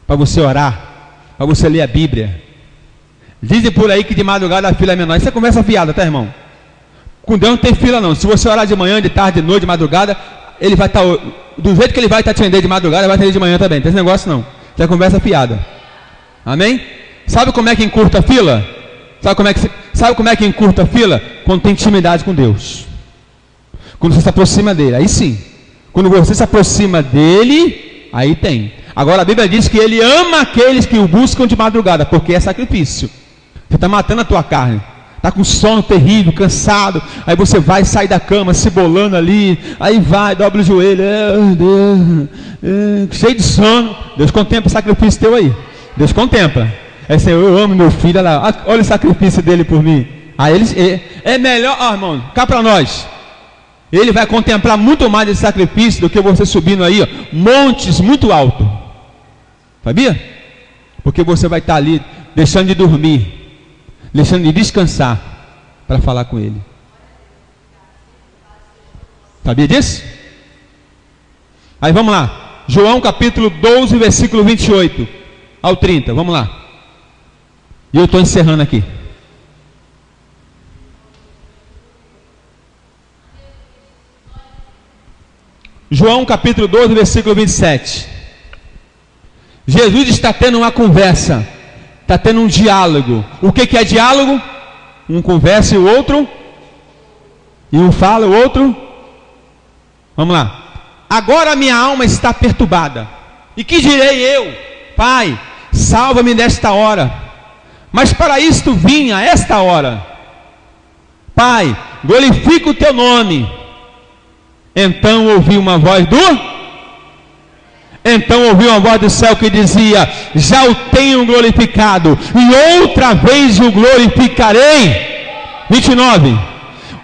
Para você orar, para você ler a Bíblia. Dizem por aí que de madrugada a fila é menor. Isso é conversa fiada, tá, irmão? Com Deus não tem fila não. Se você orar de manhã, de tarde, de noite, de madrugada, ele vai estar, do jeito que ele vai te atender de madrugada, vai atender de manhã também. Não tem esse negócio não. Isso é conversa fiada. Amém? Sabe como é que encurta a fila? Sabe como é que encurta a fila? Quando tem intimidade com Deus. Quando você se aproxima dele, aí sim. Quando você se aproxima dele, aí tem. Agora a Bíblia diz que ele ama aqueles que o buscam de madrugada, porque é sacrifício. Você está matando a tua carne. Está com sono terrível, cansado. Aí você vai, sai da cama, se bolando ali. Aí vai, dobra o joelho. Cheio de sono. Deus contempla o sacrifício teu aí. Deus contempla. É Senhor, eu amo meu filho. Olha o sacrifício dele por mim. Aí ele, é melhor, irmão, cá para nós. Ele vai contemplar muito mais esse sacrifício do que você subindo aí, ó, montes muito altos. Sabia? Porque você vai estar ali, deixando de dormir, deixando de descansar, para falar com ele. Sabia disso? Aí vamos lá. João capítulo 12, versículo 28 ao 30. Vamos lá. E eu estou encerrando aqui. João capítulo 12, versículo 27. Jesus está tendo uma conversa, está tendo um diálogo. O que é diálogo? Um conversa e o outro, e um fala, o outro. Vamos lá. Agora a minha alma está perturbada. E que direi eu? Pai, salva-me desta hora. Mas para isto vim a esta hora. Pai, glorifica o teu nome. Então ouvi uma voz do... Então ouvi uma voz do céu que dizia: já o tenho glorificado, e outra vez o glorificarei. 29.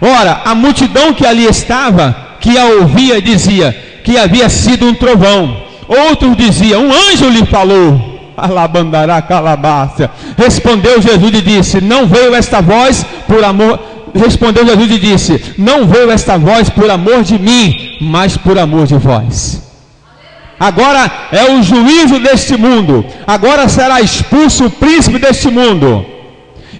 Ora, a multidão que ali estava, que a ouvia, dizia que havia sido um trovão. Outros diziam: um anjo lhe falou. Alabandará calabácia. Respondeu Jesus e disse: não veio esta voz por amor. Respondeu Jesus e disse: não veio esta voz por amor de mim, mas por amor de vós. Agora é o juízo deste mundo. Agora será expulso o príncipe deste mundo.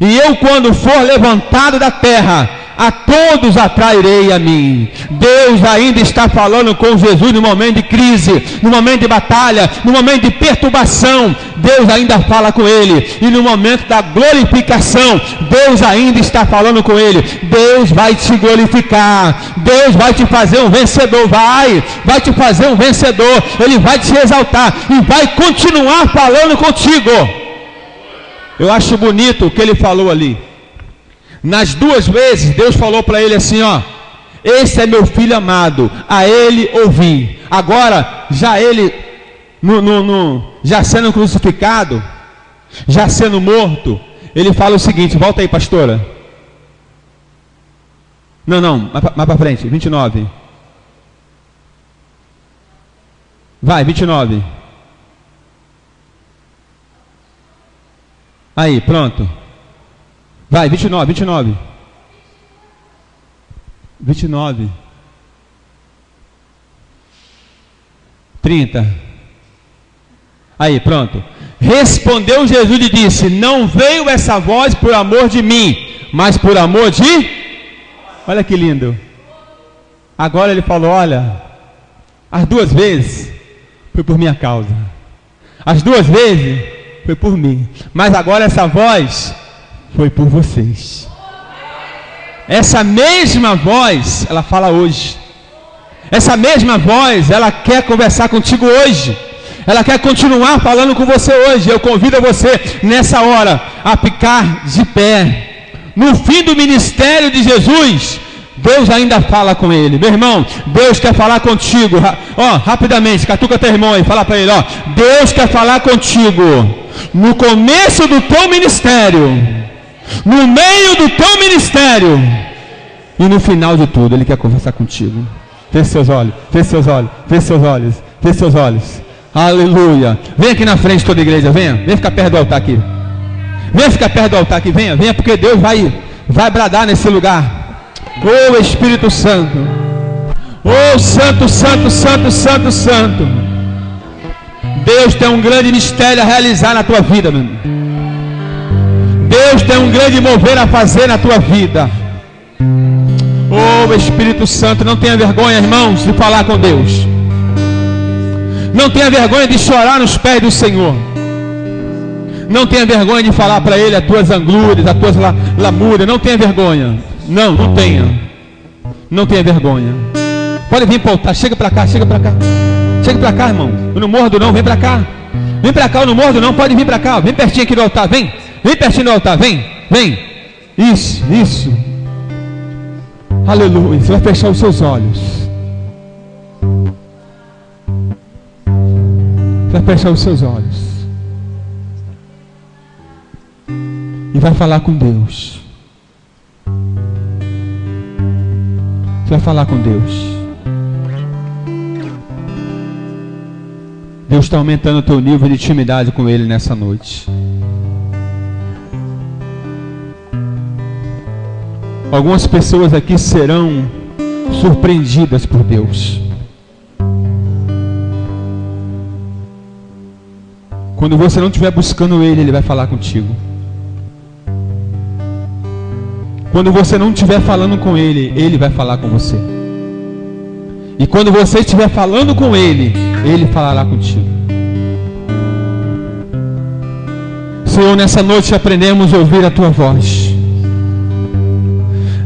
E eu, quando for levantado da terra, a todos atrairei a mim. Deus ainda está falando com Jesus no momento de crise, no momento de batalha, no momento de perturbação. Deus ainda fala com ele. E no momento da glorificação, Deus ainda está falando com ele. Deus vai te glorificar. Deus vai te fazer um vencedor. Vai te fazer um vencedor. Ele vai te exaltar e vai continuar falando contigo. Eu acho bonito o que ele falou ali. Nas duas vezes Deus falou para ele assim, ó: esse é meu filho amado, a ele ouvi. Agora, já ele já sendo crucificado, já sendo morto, ele fala o seguinte, volta aí, pastora. Não, mais para frente, 29. Vai, 29. Aí, pronto. Vai, 29. 30. Aí, pronto. Respondeu Jesus e disse: não veio essa voz por amor de mim, mas por amor de... Olha que lindo. Agora ele falou: olha, as duas vezes foi por minha causa. As duas vezes foi por mim. Mas agora essa voz foi por vocês. Essa mesma voz, ela fala hoje. Essa mesma voz, ela quer conversar contigo hoje. Ela quer continuar falando com você hoje. Eu convido você nessa hora a ficar de pé. No fim do ministério de Jesus, Deus ainda fala com ele. Meu irmão, Deus quer falar contigo. Ó, rapidamente, catuca teu irmão aí, fala para ele, ó: Deus quer falar contigo no começo do teu ministério, no meio do teu ministério e no final de tudo. Ele quer conversar contigo. Feche seus olhos, feche seus olhos, feche seus olhos, feche seus olhos. Aleluia. Vem aqui na frente toda a igreja, venha. Vem ficar perto do altar aqui. Venha ficar perto do altar aqui, venha, porque Deus vai bradar nesse lugar. Oh Espírito Santo. Oh Santo, Santo, Santo, Santo, Santo. Deus tem um grande mistério a realizar na tua vida, meu irmão. Deus tem um grande mover a fazer na tua vida. Oh Espírito Santo, não tenha vergonha, irmãos, de falar com Deus. Não tenha vergonha de chorar nos pés do Senhor. Não tenha vergonha de falar para Ele as tuas angústias, as tuas lamúrias. Não tenha vergonha. Não tenha. Não tenha vergonha. Pode vir para o altar, chega para cá, chega para cá. Chega para cá, irmão. Eu não mordo não, vem para cá. Vem para cá, eu não mordo não, pode vir para cá. Vem pertinho aqui do altar, vem. Vem pertinho do altar, vem. Isso. Aleluia. Você vai fechar os seus olhos. Você vai fechar os seus olhos. E vai falar com Deus. Você vai falar com Deus. Deus está aumentando o teu nível de intimidade com Ele nessa noite. Algumas pessoas aqui serão surpreendidas por Deus. Quando você não estiver buscando Ele, Ele vai falar contigo. Quando você não estiver falando com Ele, Ele vai falar com você. E quando você estiver falando com Ele, Ele falará contigo. Senhor, nessa noite aprendemos a ouvir a Tua voz.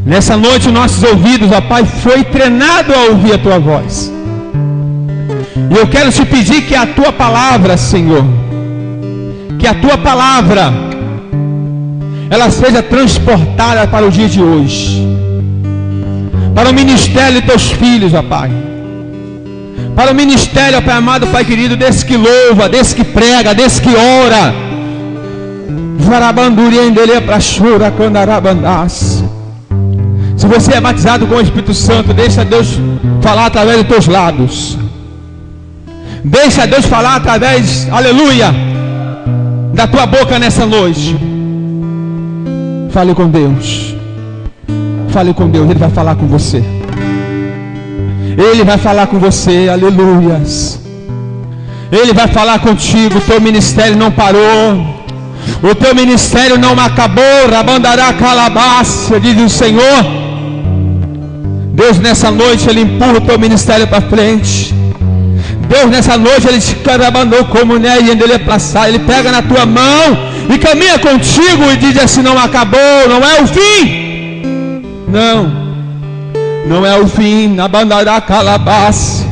Nessa noite nossos ouvidos, ó Pai, foi treinado a ouvir a Tua voz. E eu quero te pedir que a Tua palavra, Senhor, que a Tua palavra, ela seja transportada para o dia de hoje, para o ministério de Teus filhos, ó Pai, para o ministério, Pai amado, Pai querido, desse que louva, desse que prega, desse que ora. Se você é batizado com o Espírito Santo, deixa Deus falar através dos teus lábios. Deixa Deus falar através, aleluia, da tua boca nessa noite. Fale com Deus. Fale com Deus, Ele vai falar com você. Ele vai falar com você, aleluias. Ele vai falar contigo. O teu ministério não parou. O teu ministério não acabou. Rabandará calabácia, diz o Senhor. Deus nessa noite, Ele empurra o teu ministério para frente. Deus nessa noite, Ele te carabandou como Ele pega na tua mão e caminha contigo e diz assim: não acabou, não é o fim. Não é o fim. Na bandará calabácia.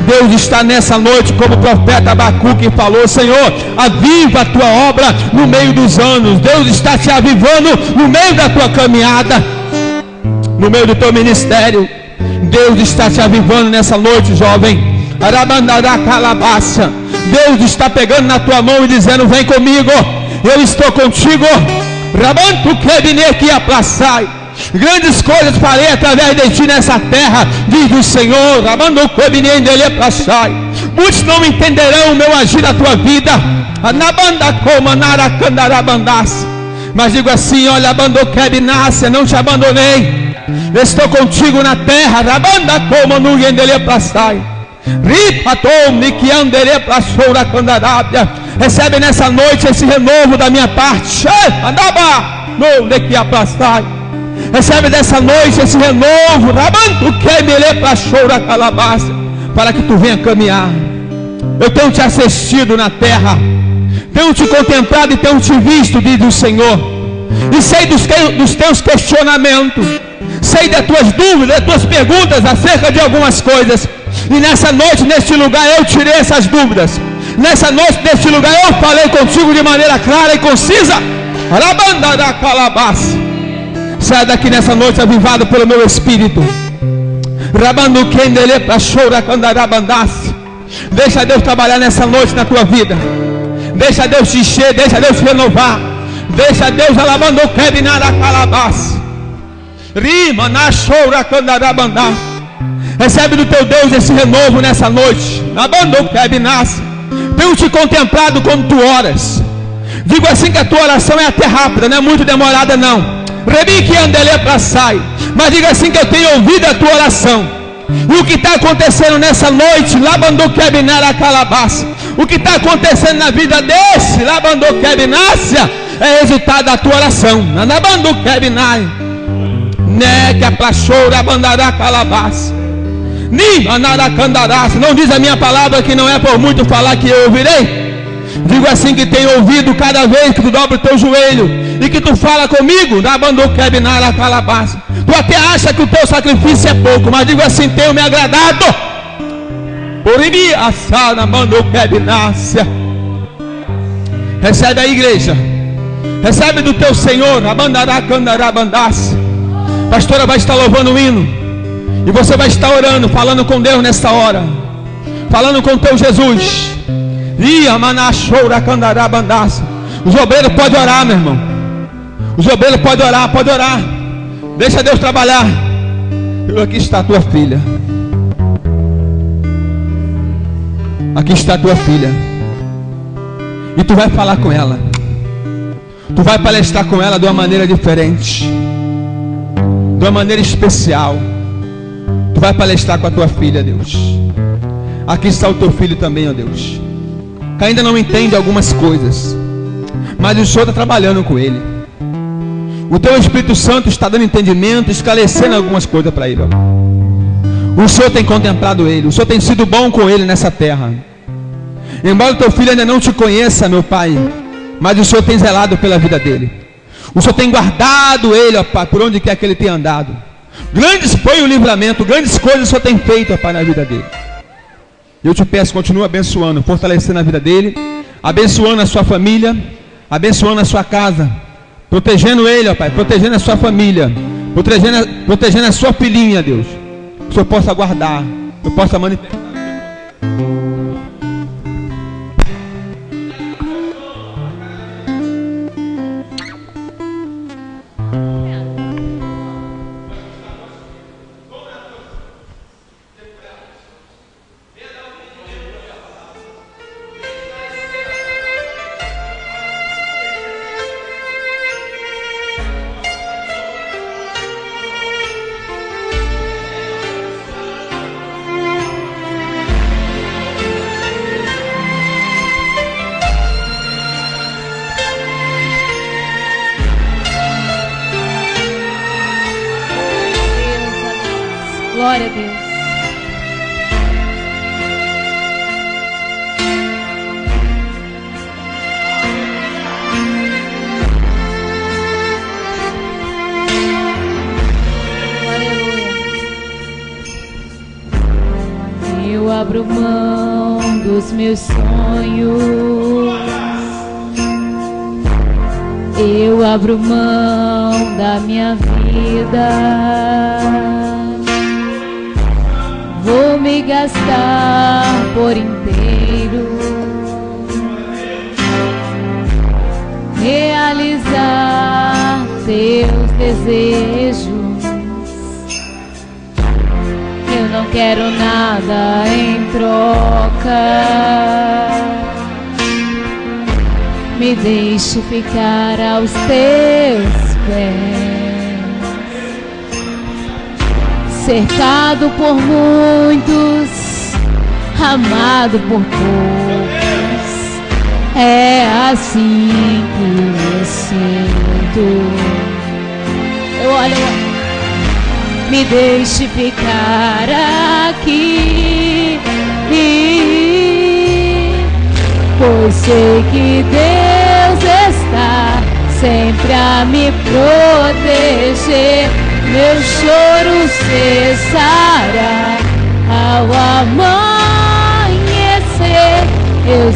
Deus está nessa noite, como o profeta Abacuque falou: Senhor, aviva a tua obra no meio dos anos. Deus está te avivando no meio da tua caminhada, no meio do teu ministério. Deus está te avivando nessa noite, jovem. Arabandará calabácia. Deus está pegando na tua mão e dizendo: vem comigo, eu estou contigo. Rabantu quebine aqui aplaçai. Grandes coisas farei através de ti nessa terra, diz o Senhor. Muitos não entenderão o meu agir na tua vida, mas digo assim: olha, não te abandonei, estou contigo na terra. Recebe nessa noite esse renovo da minha parte. Recebe dessa noite esse renovo, para que tu venha caminhar. Eu tenho te assistido na terra, tenho te contemplado e tenho te visto, diz o Senhor. E sei dos teus questionamentos, sei das tuas dúvidas, das tuas perguntas acerca de algumas coisas. E nessa noite, neste lugar, eu tirei essas dúvidas. Nessa noite, neste lugar, eu falei contigo de maneira clara e concisa. Sai daqui nessa noite avivado pelo meu Espírito. Deixa Deus trabalhar nessa noite na tua vida. Deixa Deus te encher, deixa Deus te renovar. Deixa Deus alabando o quebinara calabás. Rima na choura candarabandá. Recebe do teu Deus esse renovo nessa noite. Abandou o quebinás. Tenho te contemplado quando tu oras. Digo assim que a tua oração é até rápida, não é muito demorada não. Mas diga assim que eu tenho ouvido a tua oração. E o que está acontecendo nessa noite, o que está acontecendo na vida desse é resultado da tua oração. Não diz a minha palavra que não é por muito falar que eu ouvirei. Digo assim que tenho ouvido cada vez que tu dobra o teu joelho e que tu fala comigo. Tu até acha que o teu sacrifício é pouco, mas digo assim: tenho me agradado. Recebe a igreja, recebe do teu Senhor. A pastora vai estar louvando o hino e você vai estar orando, falando com Deus nesta hora, falando com o teu Jesus. Os obreiros podem orar, meu irmão. Os obreiros podem orar, pode orar. Deixa Deus trabalhar. Aqui está a tua filha. Aqui está a tua filha. E tu vai falar com ela. Tu vai palestrar com ela de uma maneira diferente, de uma maneira especial. Tu vai palestrar com a tua filha, Deus. Aqui está o teu filho também, ó Deus, que ainda não entende algumas coisas, mas o Senhor está trabalhando com ele. O teu Espírito Santo está dando entendimento, esclarecendo algumas coisas para ele, ó. O Senhor tem contemplado ele, o Senhor tem sido bom com ele nessa terra. Embora o teu filho ainda não te conheça, meu Pai, mas o Senhor tem zelado pela vida dele. O Senhor tem guardado ele, ó Pai, por onde quer que ele tenha andado. Grandes foi o livramento, grandes coisas o Senhor tem feito, ó Pai, na vida dele. Eu te peço, continua abençoando, fortalecendo a vida dele, abençoando a sua família, abençoando a sua casa, protegendo ele, ó Pai, protegendo a sua família, protegendo a sua filhinha, Deus. Que o Senhor possa guardar, que o Senhor possa manifestar. Glória a Deus. Aleluia. Eu abro mão dos meus sonhos. Eu abro mão da minha vida. Vou me gastar por inteiro, realizar teus desejos. Eu não quero nada em troca. Me deixe ficar aos teus pés. Cercado por muitos, amado por poucos, é assim que eu sinto. Eu olho, me deixe ficar aqui, pois sei que Deus está sempre a me proteger. Meu choro cessará ao amanhecer. Eu